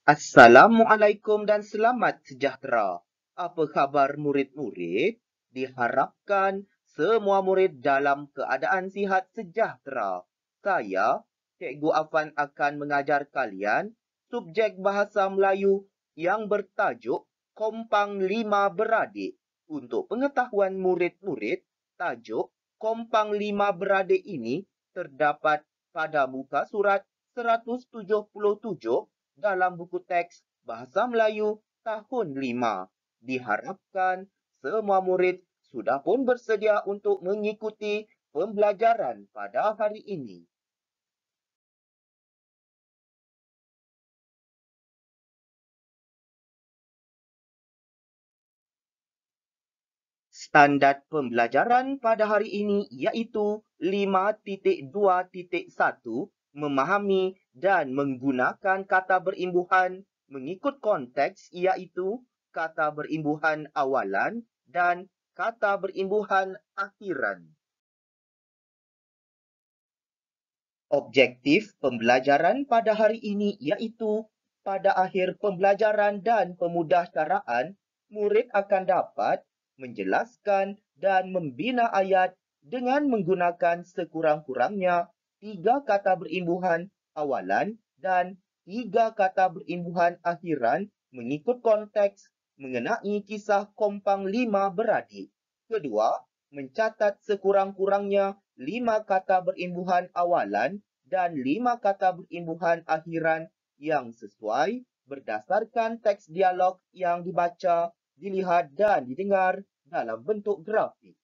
Assalamualaikum dan selamat sejahtera. Apa khabar murid-murid? Diharapkan semua murid dalam keadaan sihat sejahtera. Saya, Cikgu Afan akan mengajar kalian subjek Bahasa Melayu yang bertajuk Kompang Lima Beradik. Untuk pengetahuan murid-murid, tajuk Kompang Lima Beradik ini terdapat pada muka surat 177 dalam buku teks Bahasa Melayu tahun 5. Diharapkan semua murid sudah pun bersedia untuk mengikuti pembelajaran pada hari ini. Standard pembelajaran pada hari ini iaitu 5.2.1 memahami dan menggunakan kata berimbuhan mengikut konteks iaitu kata berimbuhan awalan dan kata berimbuhan akhiran. Objektif pembelajaran pada hari ini iaitu pada akhir pembelajaran dan pemudahsyaraan, murid akan dapat menjelaskan dan membina ayat dengan menggunakan sekurang-kurangnya 3 kata berimbuhan awalan dan 3 kata berimbuhan akhiran mengikut konteks mengenai kisah Kompang Lima Beradik. Kedua, mencatat sekurang-kurangnya 5 kata berimbuhan awalan dan 5 kata berimbuhan akhiran yang sesuai berdasarkan teks dialog yang dibaca, dilihat dan didengar dalam bentuk grafik.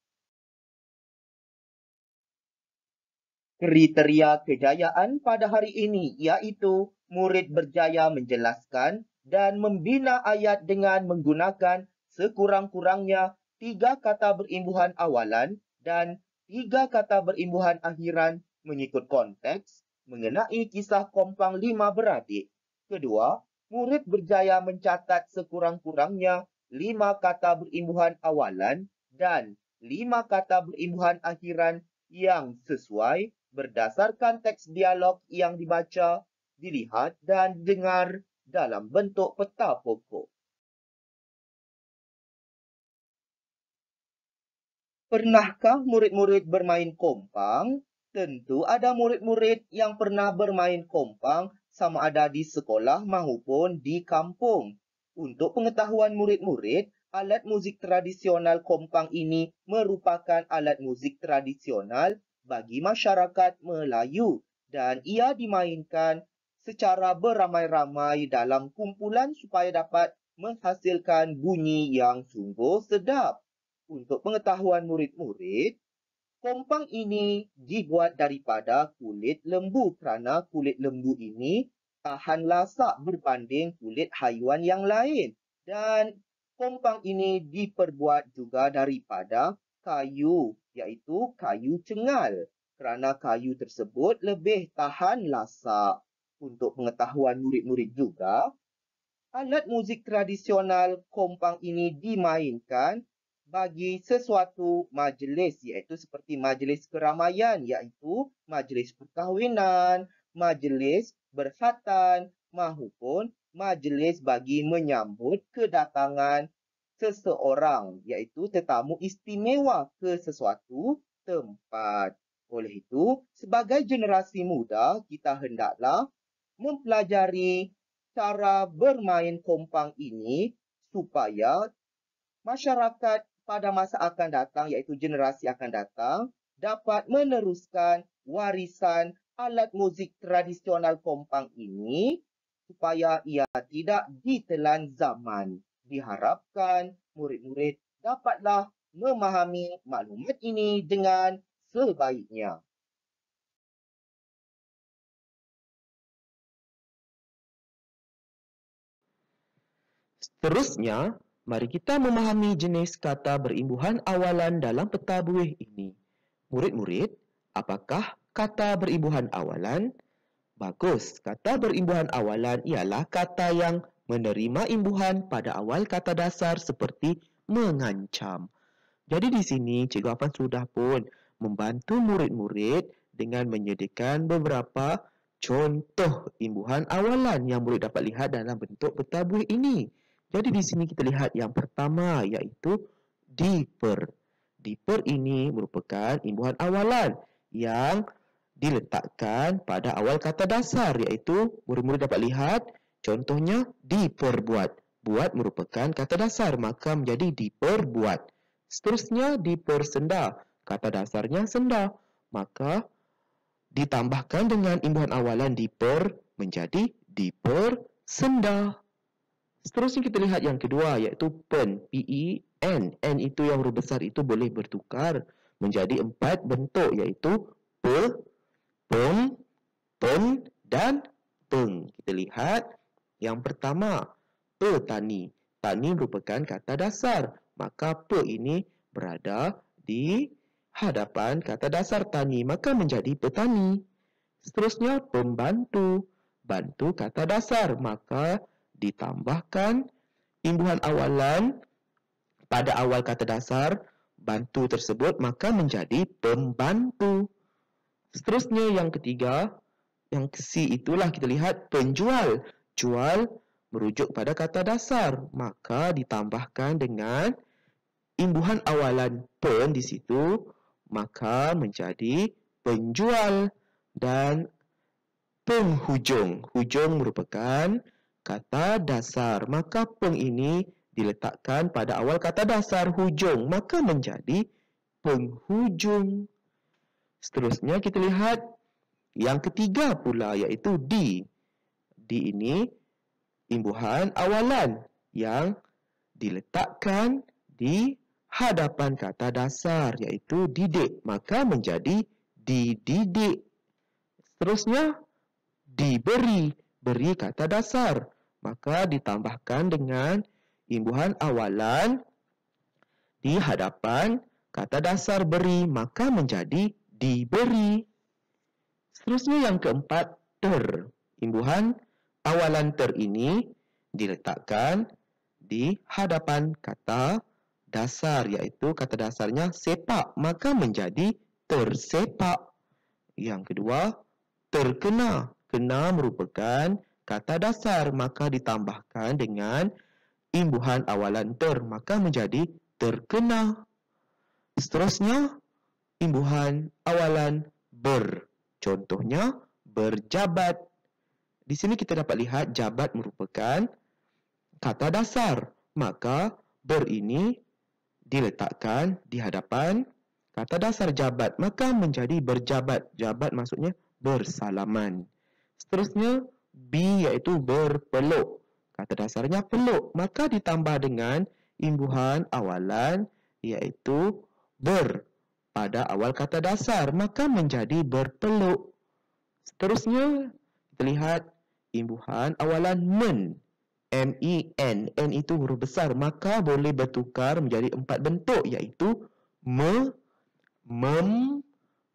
Kriteria kejayaan pada hari ini iaitu murid berjaya menjelaskan dan membina ayat dengan menggunakan sekurang-kurangnya 3 kata berimbuhan awalan dan 3 kata berimbuhan akhiran mengikut konteks mengenai kisah Kompang Lima Beradik. Kedua, murid berjaya mencatat sekurang-kurangnya 5 kata berimbuhan awalan dan 5 kata berimbuhan akhiran yang sesuai berdasarkan teks dialog yang dibaca, dilihat dan didengar dalam bentuk peta pokok. Pernahkah murid-murid bermain kompang? Tentu ada murid-murid yang pernah bermain kompang sama ada di sekolah maupun di kampung. Untuk pengetahuan murid-murid, alat muzik tradisional kompang ini merupakan alat muzik tradisional bagi masyarakat Melayu dan ia dimainkan secara beramai-ramai dalam kumpulan supaya dapat menghasilkan bunyi yang sungguh sedap. Untuk pengetahuan murid-murid, kompang ini dibuat daripada kulit lembu kerana kulit lembu ini tahan lasak berbanding kulit haiwan yang lain. Dan kompang ini diperbuat juga daripada kayu, iaitu kayu cengal. Kerana kayu tersebut lebih tahan lasak. Untuk pengetahuan murid-murid juga, alat muzik tradisional kompang ini dimainkan bagi sesuatu majlis iaitu seperti majlis keramaian iaitu majlis perkahwinan, majlis berkhatan maupun majlis bagi menyambut kedatangan seseorang iaitu tetamu istimewa ke sesuatu tempat. Oleh itu, sebagai generasi muda, kita hendaklah mempelajari cara bermain kompang ini supaya masyarakat pada masa akan datang iaitu generasi akan datang dapat meneruskan warisan alat muzik tradisional kompang ini supaya ia tidak ditelan zaman. Diharapkan murid-murid dapatlah memahami maklumat ini dengan sebaiknya. Seterusnya, mari kita memahami jenis kata berimbuhan awalan dalam peta buih ini. Murid-murid, apakah kata berimbuhan awalan? Bagus, kata berimbuhan awalan ialah kata yang menerima imbuhan pada awal kata dasar seperti mengancam. Jadi di sini Cikgu Afan sudah pun membantu murid-murid dengan menyediakan beberapa contoh imbuhan awalan yang murid dapat lihat dalam bentuk petabuih ini. Jadi di sini kita lihat yang pertama iaitu diper. Diper ini merupakan imbuhan awalan yang diletakkan pada awal kata dasar iaitu murid-murid dapat lihat contohnya diperbuat. Buat merupakan kata dasar maka menjadi diperbuat. Seterusnya dipersenda. Kata dasarnya senda. Maka ditambahkan dengan imbuhan awalan diper menjadi dipersenda. Seterusnya kita lihat yang kedua iaitu pen. P-E-N. N itu yang huruf besar itu boleh bertukar menjadi 4 bentuk iaitu pe, peng, pen dan teng. Kita lihat yang pertama petani. Tani merupakan kata dasar. Maka pe ini berada di hadapan kata dasar tani. Maka menjadi petani. Seterusnya pembantu. Bantu kata dasar. Maka ditambahkan imbuhan awalan pada awal kata dasar bantu tersebut. Maka menjadi pembantu. Seterusnya yang ketiga. Yang C itulah kita lihat penjual. Jual merujuk pada kata dasar, maka ditambahkan dengan imbuhan awalan pen di situ, maka menjadi penjual dan penghujung. Hujung merupakan kata dasar, maka peng ini diletakkan pada awal kata dasar hujung, maka menjadi penghujung. Seterusnya kita lihat yang ketiga pula iaitu di. Di ini imbuhan awalan yang diletakkan di hadapan kata dasar iaitu didik. Maka menjadi dididik. Seterusnya diberi. Beri kata dasar. Maka ditambahkan dengan imbuhan awalan di hadapan kata dasar beri. Maka menjadi diberi. Seterusnya yang keempat ter. Imbuhan awalan ter ini diletakkan di hadapan kata dasar iaitu kata dasarnya sepak maka menjadi tersepak. Yang kedua terkena. Kena merupakan kata dasar maka ditambahkan dengan imbuhan awalan ter maka menjadi terkena. Seterusnya imbuhan awalan ber. Contohnya berjabat. Di sini kita dapat lihat jabat merupakan kata dasar. Maka ber ini diletakkan di hadapan kata dasar jabat. Maka menjadi berjabat. Jabat maksudnya bersalaman. Seterusnya bi iaitu berpeluk. Kata dasarnya peluk. Maka ditambah dengan imbuhan awalan iaitu ber pada awal kata dasar. Maka menjadi berpeluk. Seterusnya kita lihat imbuhan awalan men. M-E-N. N itu huruf besar. Maka boleh bertukar menjadi 4 bentuk iaitu me, mem,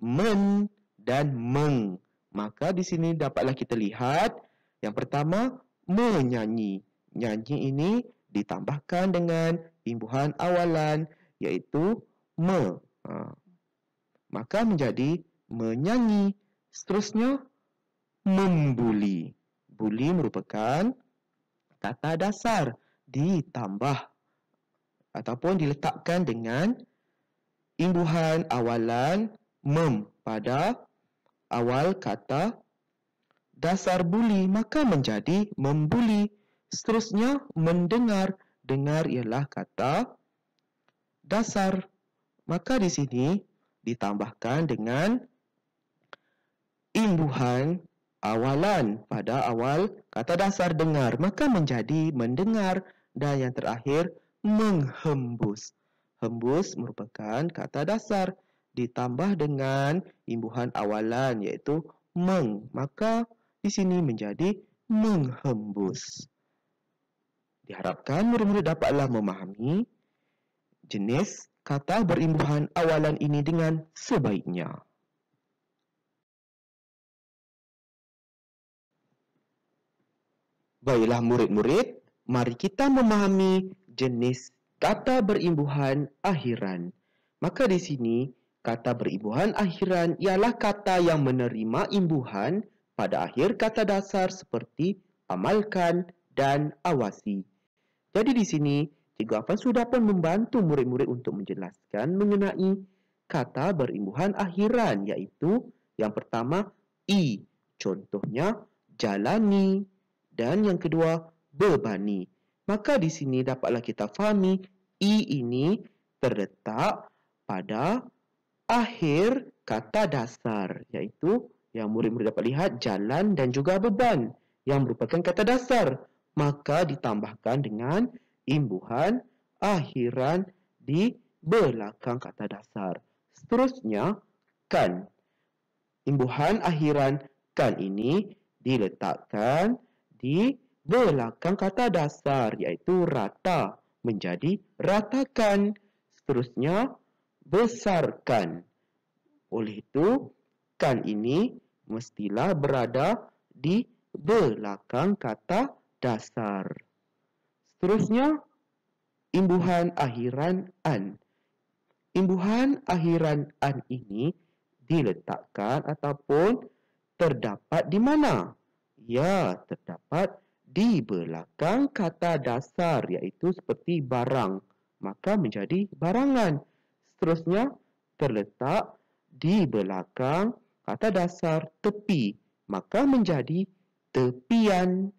men dan meng. Maka di sini dapatlah kita lihat yang pertama menyanyi. Nyanyi ini ditambahkan dengan imbuhan awalan iaitu me. Maka menjadi menyanyi. Seterusnya membuli. Buli merupakan kata dasar ditambah ataupun diletakkan dengan imbuhan awalan mem pada awal kata dasar buli maka menjadi membuli. Seterusnya mendengar. Dengar ialah kata dasar. Maka di sini ditambahkan dengan imbuhan awalan pada awal kata dasar dengar. Maka menjadi mendengar. Dan yang terakhir, menghembus. Hembus merupakan kata dasar. Ditambah dengan imbuhan awalan iaitu meng. Maka di sini menjadi menghembus. Diharapkan murid-murid dapatlah memahami jenis kata berimbuhan awalan ini dengan sebaiknya. Baiklah murid-murid, mari kita memahami jenis kata berimbuhan akhiran. Maka di sini, kata berimbuhan akhiran ialah kata yang menerima imbuhan pada akhir kata dasar seperti amalkan dan awasi. Jadi di sini, Cikgu Afan sudah pun membantu murid-murid untuk menjelaskan mengenai kata berimbuhan akhiran, iaitu yang pertama, I. Contohnya, jalani. Dan yang kedua, bebani. Maka di sini dapatlah kita fahami, I ini terletak pada akhir kata dasar, iaitu yang murid-murid dapat lihat jalan dan juga beban yang merupakan kata dasar. Maka ditambahkan dengan imbuhan akhiran di belakang kata dasar. Seterusnya, kan. Imbuhan akhiran kan ini diletakkan di belakang kata dasar, iaitu rata, menjadi ratakan. Seterusnya, besarkan. Oleh itu, kan ini mestilah berada di belakang kata dasar. Seterusnya, imbuhan akhiran an. Imbuhan akhiran an ini diletakkan ataupun terdapat di mana? Ya, terdapat di belakang kata dasar, iaitu seperti barang. Maka menjadi barangan. Seterusnya, terletak di belakang kata dasar tepi. Maka menjadi tepian.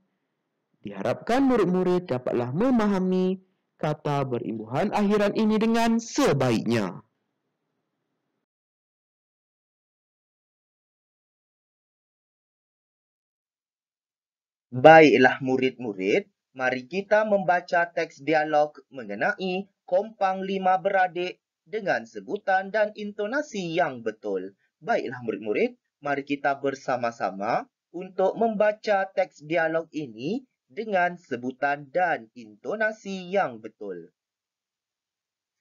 Diharapkan murid-murid dapatlah memahami kata berimbuhan akhiran ini dengan sebaiknya. Baiklah murid-murid, mari kita membaca teks dialog mengenai kompang lima beradik dengan sebutan dan intonasi yang betul. Baiklah murid-murid, mari kita bersama-sama untuk membaca teks dialog ini dengan sebutan dan intonasi yang betul.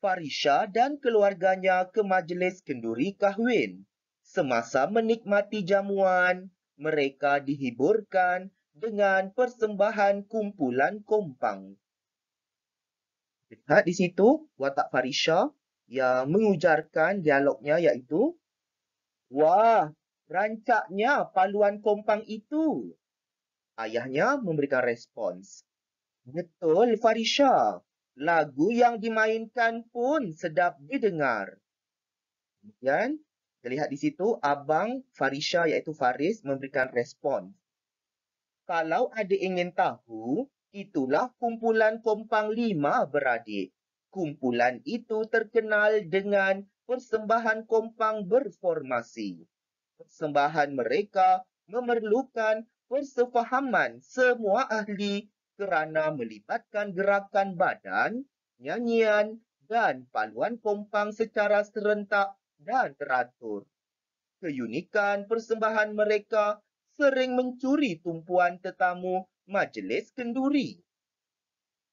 Farisha dan keluarganya ke majlis kenduri kahwin. Semasa menikmati jamuan, mereka dihiburkan dengan persembahan kumpulan kompang. Lihat di situ watak Farisha yang mengujarkan dialognya iaitu, "Wah, rancaknya paluan kompang itu." Ayahnya memberikan respons, "Betul, Farisha. Lagu yang dimainkan pun sedap didengar." Kemudian, kita lihat di situ abang Farisha iaitu Faris memberikan respons. "Kalau adik ingin tahu, itulah kumpulan kompang lima beradik. Kumpulan itu terkenal dengan persembahan kompang berformasi. Persembahan mereka memerlukan persefahaman semua ahli kerana melibatkan gerakan badan, nyanyian dan paluan kompang secara serentak dan teratur. Keunikan persembahan mereka sering mencuri tumpuan tetamu majlis kenduri."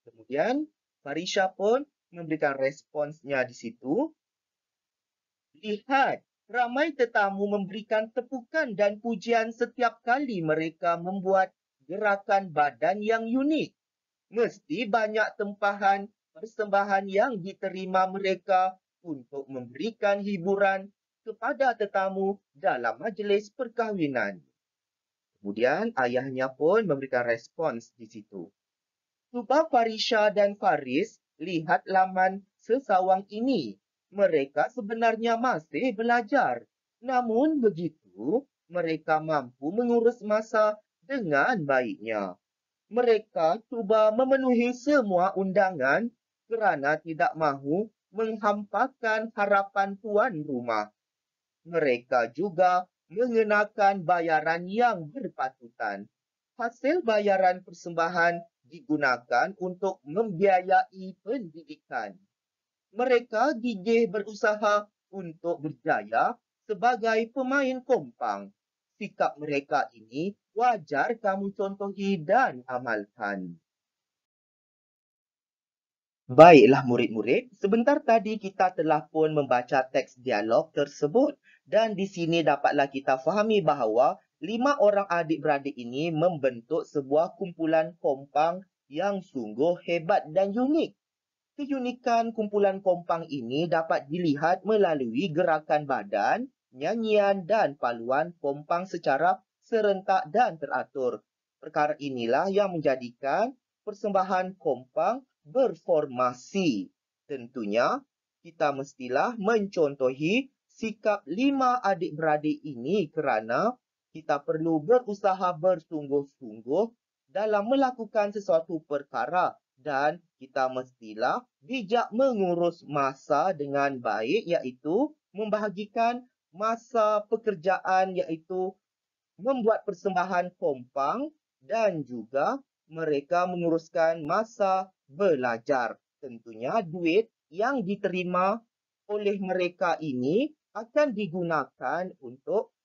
Kemudian, Farisha pun memberikan responsnya di situ. "Lihat, ramai tetamu memberikan tepukan dan pujian setiap kali mereka membuat gerakan badan yang unik. Mesti banyak tempahan persembahan yang diterima mereka untuk memberikan hiburan kepada tetamu dalam majlis perkahwinan." Kemudian ayahnya pun memberikan respons di situ. "Cuba Farisha dan Faris lihat laman sesawang ini. Mereka sebenarnya masih belajar. Namun begitu, mereka mampu mengurus masa dengan baiknya. Mereka cuba memenuhi semua undangan kerana tidak mahu menghampakan harapan tuan rumah. Mereka juga mengenakan bayaran yang berpatutan. Hasil bayaran persembahan digunakan untuk membiayai pendidikan. Mereka gigih berusaha untuk berjaya sebagai pemain kompang. Sikap mereka ini wajar kamu contohi dan amalkan." Baiklah murid-murid, sebentar tadi kita telah pun membaca teks dialog tersebut dan di sini dapatlah kita fahami bahawa 5 orang adik-beradik ini membentuk sebuah kumpulan kompang yang sungguh hebat dan unik. Keunikan kumpulan kompang ini dapat dilihat melalui gerakan badan, nyanyian dan paluan kompang secara serentak dan teratur. Perkara inilah yang menjadikan persembahan kompang berformasi. Tentunya, kita mestilah mencontohi sikap 5 adik-beradik ini kerana kita perlu berusaha bersungguh-sungguh dalam melakukan sesuatu perkara dan kita mestilah bijak mengurus masa dengan baik, iaitu membahagikan masa pekerjaan iaitu membuat persembahan kompang dan juga mereka menguruskan masa belajar. Tentunya duit yang diterima oleh mereka ini akan digunakan untuk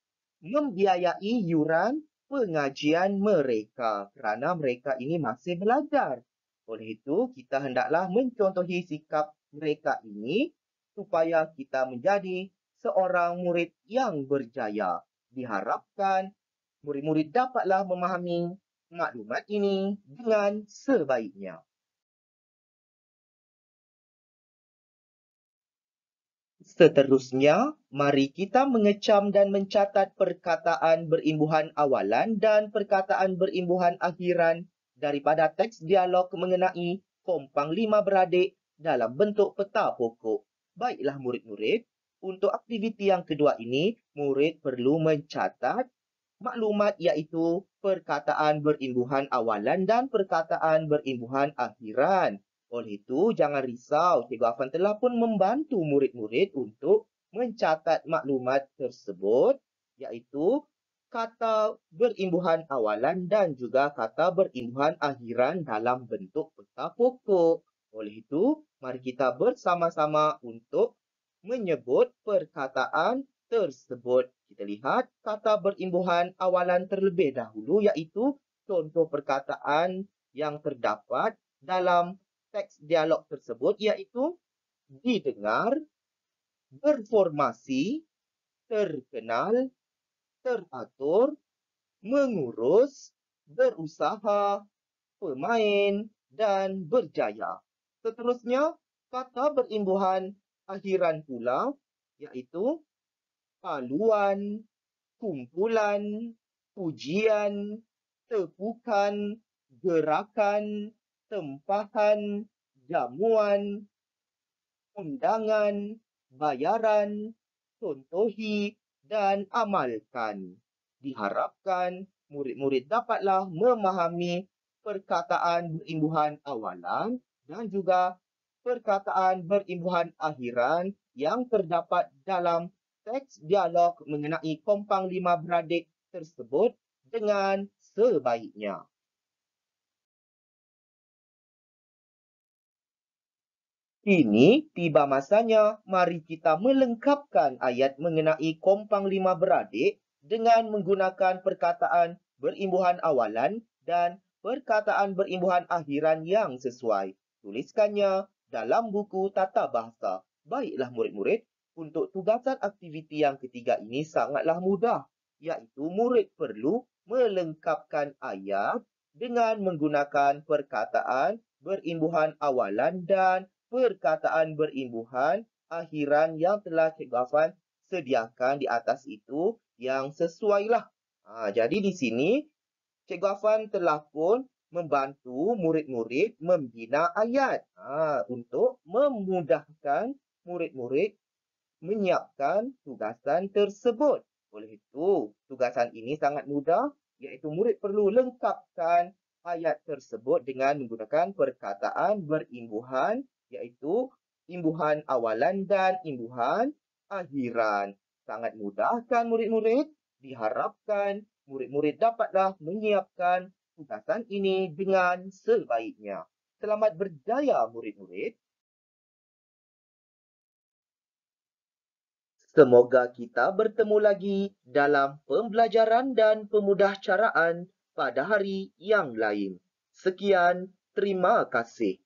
membiayai yuran pengajian mereka kerana mereka ini masih belajar. Oleh itu, kita hendaklah mencontohi sikap mereka ini supaya kita menjadi seorang murid yang berjaya. Diharapkan murid-murid dapatlah memahami maklumat ini dengan sebaiknya. Seterusnya, mari kita mengecam dan mencatat perkataan berimbuhan awalan dan perkataan berimbuhan akhiran daripada teks dialog mengenai kompang 5 beradik dalam bentuk peta pokok. Baiklah murid-murid, untuk aktiviti yang kedua ini, murid perlu mencatat maklumat iaitu perkataan berimbuhan awalan dan perkataan berimbuhan akhiran. Oleh itu, jangan risau, Cikgu Afan telah pun membantu murid-murid untuk mencatat maklumat tersebut, iaitu kata berimbuhan awalan dan juga kata berimbuhan akhiran dalam bentuk peta pokok. Oleh itu, mari kita bersama-sama untuk menyebut perkataan tersebut. Kita lihat kata berimbuhan awalan terlebih dahulu, iaitu contoh perkataan yang terdapat dalam teks dialog tersebut, iaitu didengar, berformasi, terkenal, teratur, mengurus, berusaha, pemain, dan berjaya. Seterusnya, kata berimbuhan akhiran pula, iaitu paluan, kumpulan, pujian, tepukan, gerakan, tempahan, jamuan, undangan, bayaran, contohi, dan amalkan. Diharapkan murid-murid dapatlah memahami perkataan berimbuhan awalan dan juga perkataan berimbuhan akhiran yang terdapat dalam teks dialog mengenai kompang 5 beradik tersebut dengan sebaiknya. Kini tiba masanya mari kita melengkapkan ayat mengenai kompang 5 beradik dengan menggunakan perkataan berimbuhan awalan dan perkataan berimbuhan akhiran yang sesuai. Tuliskannya dalam buku tata bahasa. Baiklah murid-murid, untuk tugasan aktiviti yang ketiga ini sangatlah mudah, iaitu murid perlu melengkapkan ayat dengan menggunakan perkataan berimbuhan awalan dan perkataan berimbuhan akhiran yang telah Cikgu Afan sediakan di atas itu yang sesuailah. Jadi di sini Cikgu Afan telah pun membantu murid-murid membina ayat untuk memudahkan murid-murid menyiapkan tugasan tersebut. Oleh itu, tugasan ini sangat mudah, iaitu murid perlu lengkapkan ayat tersebut dengan menggunakan perkataan berimbuhan, iaitu imbuhan awalan dan imbuhan akhiran. Sangat mudah kan murid-murid? Diharapkan murid-murid dapatlah menyiapkan tugasan ini dengan sebaiknya. Selamat berjaya murid-murid. Semoga kita bertemu lagi dalam pembelajaran dan pemudahcaraan pada hari yang lain. Sekian, terima kasih.